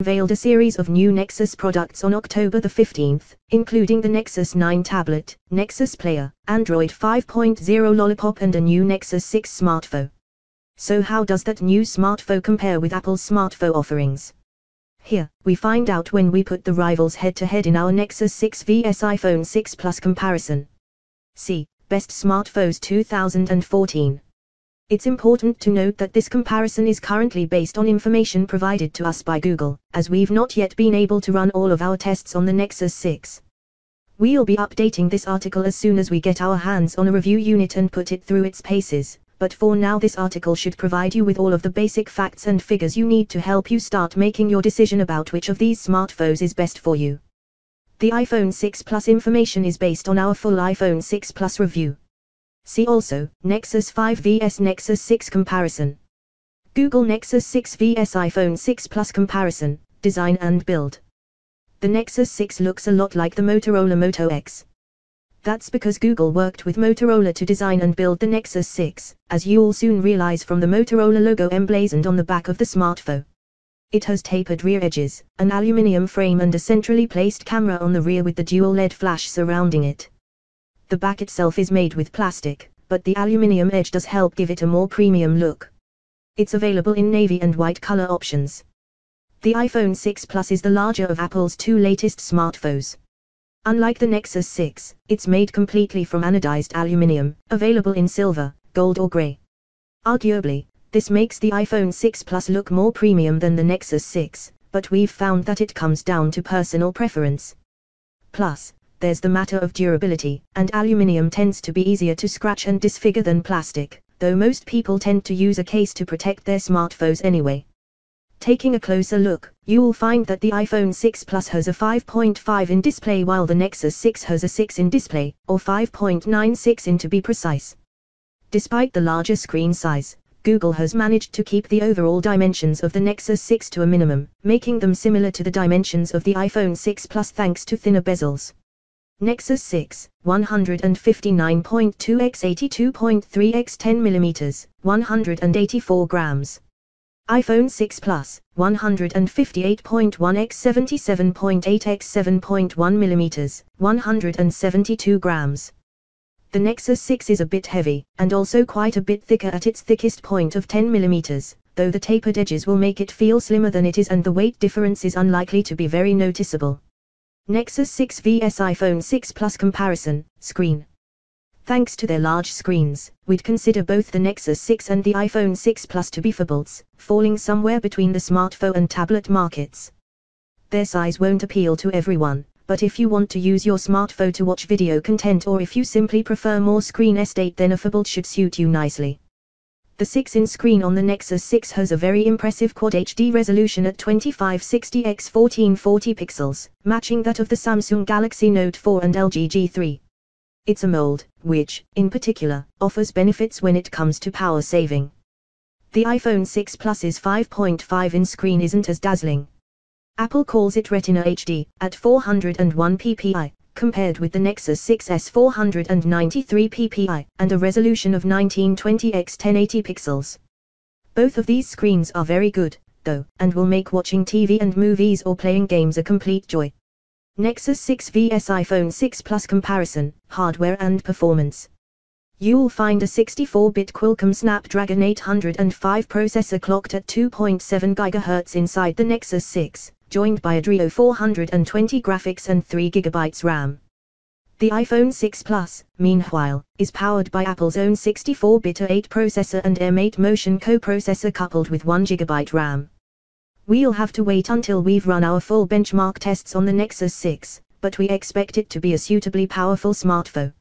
unveiled a series of new Nexus products on October the 15th, including the Nexus 9 tablet, Nexus Player, Android 5.0 Lollipop and a new Nexus 6 smartphone. So how does that new smartphone compare with Apple's smartphone offerings? Here, we find out when we put the rivals head-to-head in our Nexus 6 vs iPhone 6 Plus comparison. See, Best Smartphones 2014. It's important to note that this comparison is currently based on information provided to us by Google, as we've not yet been able to run all of our tests on the Nexus 6. We'll be updating this article as soon as we get our hands on a review unit and put it through its paces, but for now this article should provide you with all of the basic facts and figures you need to help you start making your decision about which of these smartphones is best for you. The iPhone 6 Plus information is based on our full iPhone 6 Plus review. See also, Nexus 5 vs Nexus 6 comparison. Google Nexus 6 vs iPhone 6 Plus comparison, design and build. The Nexus 6 looks a lot like the Motorola Moto X. That's because Google worked with Motorola to design and build the Nexus 6, as you'll soon realize from the Motorola logo emblazoned on the back of the smartphone. It has tapered rear edges, an aluminium frame and a centrally placed camera on the rear with the dual LED flash surrounding it. The back itself is made with plastic, but the aluminium edge does help give it a more premium look. It's available in navy and white color options. The iPhone 6 Plus is the larger of Apple's two latest smartphones. Unlike the Nexus 6, it's made completely from anodized aluminium, available in silver, gold or gray. Arguably, this makes the iPhone 6 Plus look more premium than the Nexus 6, but we've found that it comes down to personal preference. Plus, there's the matter of durability, and aluminium tends to be easier to scratch and disfigure than plastic, though most people tend to use a case to protect their smartphones anyway. Taking a closer look, you'll find that the iPhone 6 Plus has a 5.5 in display while the Nexus 6 has a 6 in display, or 5.96 in to be precise. Despite the larger screen size, Google has managed to keep the overall dimensions of the Nexus 6 to a minimum, making them similar to the dimensions of the iPhone 6 Plus thanks to thinner bezels. Nexus 6, 159.2 x 82.3 x 10 mm, 184 grams. iPhone 6 Plus, 158.1 x 77.8 x 7.1 mm, 172 grams. The Nexus 6 is a bit heavy, and also quite a bit thicker at its thickest point of 10 mm, though the tapered edges will make it feel slimmer than it is and the weight difference is unlikely to be very noticeable. Nexus 6 vs iPhone 6 Plus comparison, screen. Thanks to their large screens, we'd consider both the Nexus 6 and the iPhone 6 Plus to be fables, falling somewhere between the smartphone and tablet markets. Their size won't appeal to everyone, but if you want to use your smartphone to watch video content or if you simply prefer more screen estate, then a phable should suit you nicely. The 6-inch screen on the Nexus 6 has a very impressive Quad HD resolution at 2560 x 1440 pixels, matching that of the Samsung Galaxy Note 4 and LG G3. It's AMOLED, which, in particular, offers benefits when it comes to power saving. The iPhone 6 Plus's 5.5-inch screen isn't as dazzling. Apple calls it Retina HD, at 401 ppi, compared with the Nexus 6's 493 ppi, and a resolution of 1920 x 1080 pixels. Both of these screens are very good, though, and will make watching TV and movies or playing games a complete joy. Nexus 6 vs iPhone 6 Plus comparison, hardware and performance. You'll find a 64-bit Qualcomm Snapdragon 805 processor clocked at 2.7 GHz inside the Nexus 6, joined by Adreno 420 graphics and 3 GB RAM. The iPhone 6 Plus, meanwhile, is powered by Apple's own 64-bit A8 processor and M8 Motion coprocessor coupled with 1 GB RAM. We'll have to wait until we've run our full benchmark tests on the Nexus 6, but we expect it to be a suitably powerful smartphone.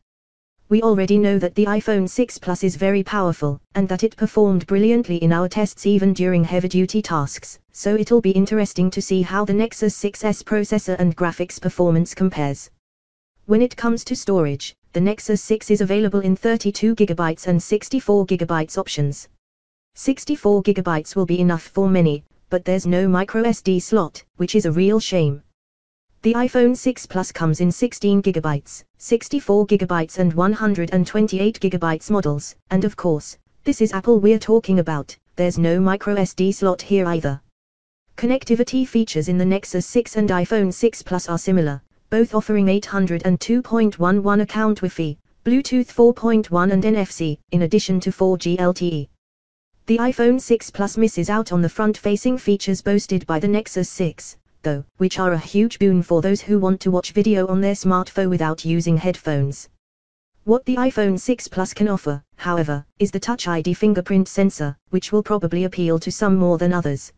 We already know that the iPhone 6 Plus is very powerful, and that it performed brilliantly in our tests even during heavy-duty tasks, so it'll be interesting to see how the Nexus 6's processor and graphics performance compares. When it comes to storage, the Nexus 6 is available in 32 GB and 64 GB options. 64 GB will be enough for many, but there's no microSD slot, which is a real shame. The iPhone 6 Plus comes in 16 GB, 64 GB and 128 GB models, and of course, this is Apple we're talking about, there's no microSD slot here either. Connectivity features in the Nexus 6 and iPhone 6 Plus are similar, both offering 802.11 account Wi-Fi, Bluetooth 4.1 and NFC, in addition to 4G LTE. The iPhone 6 Plus misses out on the front-facing features boasted by the Nexus 6, though, which are a huge boon for those who want to watch video on their smartphone without using headphones. What the iPhone 6 Plus can offer, however, is the Touch ID fingerprint sensor, which will probably appeal to some more than others.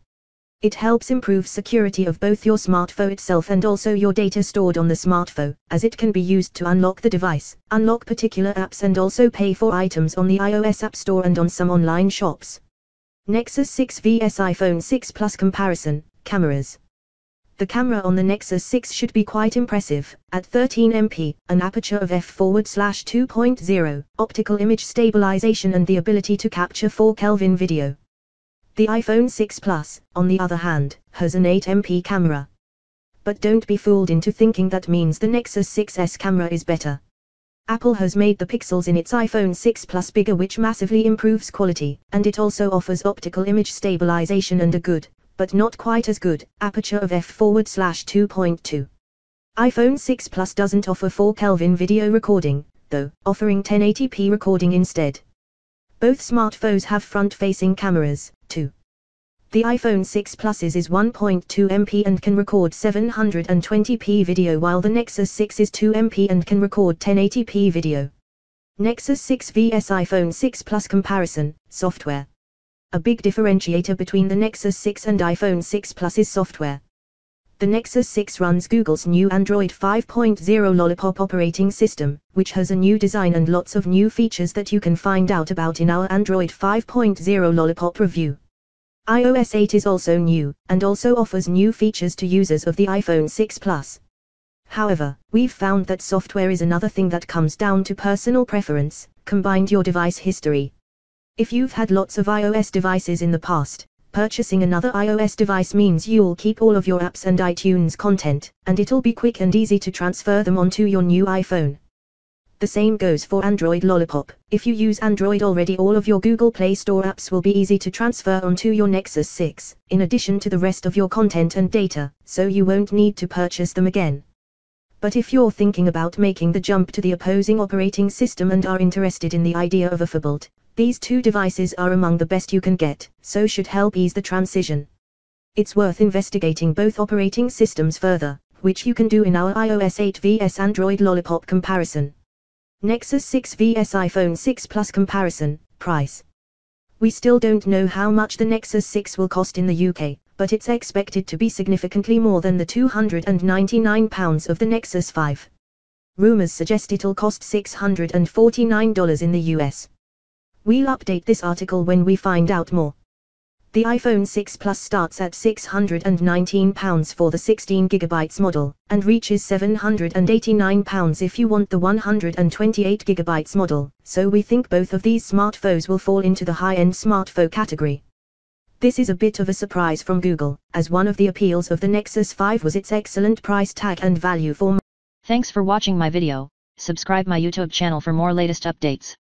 It helps improve security of both your smartphone itself and also your data stored on the smartphone, as it can be used to unlock the device, unlock particular apps and also pay for items on the iOS App Store and on some online shops. Nexus 6 vs iPhone 6 Plus comparison, cameras. The camera on the Nexus 6 should be quite impressive, at 13 MP, an aperture of f/2.0, optical image stabilization and the ability to capture 4K video. The iPhone 6 Plus, on the other hand, has an 8 MP camera. But don't be fooled into thinking that means the Nexus 6's camera is better. Apple has made the pixels in its iPhone 6 Plus bigger, which massively improves quality, and it also offers optical image stabilization and a good, but not quite as good, aperture of f/2.2. iPhone 6 Plus doesn't offer 4K video recording, though, offering 1080p recording instead. Both smartphones have front-facing cameras, too. The iPhone 6 Plus's is 1.2 MP and can record 720p video, while the Nexus 6 is 2 MP and can record 1080p video. Nexus 6 vs iPhone 6 Plus comparison, software. A big differentiator between the Nexus 6 and iPhone 6 Plus is software. The Nexus 6 runs Google's new Android 5.0 Lollipop operating system, which has a new design and lots of new features that you can find out about in our Android 5.0 Lollipop review. iOS 8 is also new, and also offers new features to users of the iPhone 6 Plus. However, we've found that software is another thing that comes down to personal preference, combined your device history. If you've had lots of iOS devices in the past, purchasing another iOS device means you'll keep all of your apps and iTunes content, and it'll be quick and easy to transfer them onto your new iPhone. The same goes for Android Lollipop. If you use Android already, all of your Google Play Store apps will be easy to transfer onto your Nexus 6, in addition to the rest of your content and data, so you won't need to purchase them again. But if you're thinking about making the jump to the opposing operating system and are interested in the idea of a phablet, these two devices are among the best you can get, so should help ease the transition. It's worth investigating both operating systems further, which you can do in our iOS 8 vs Android Lollipop comparison. Nexus 6 vs iPhone 6 Plus comparison, price. We still don't know how much the Nexus 6 will cost in the UK, but it's expected to be significantly more than the £299 of the Nexus 5. Rumors suggest it'll cost $649 in the US. We'll update this article when we find out more. The iPhone 6 Plus starts at £619 for the 16GB model, and reaches £789 if you want the 128GB model, so we think both of these smartphones will fall into the high-end smartphone category. This is a bit of a surprise from Google, as one of the appeals of the Nexus 5 was its excellent price tag and value for money. Thanks for watching my video. Subscribe my YouTube channel for more latest updates.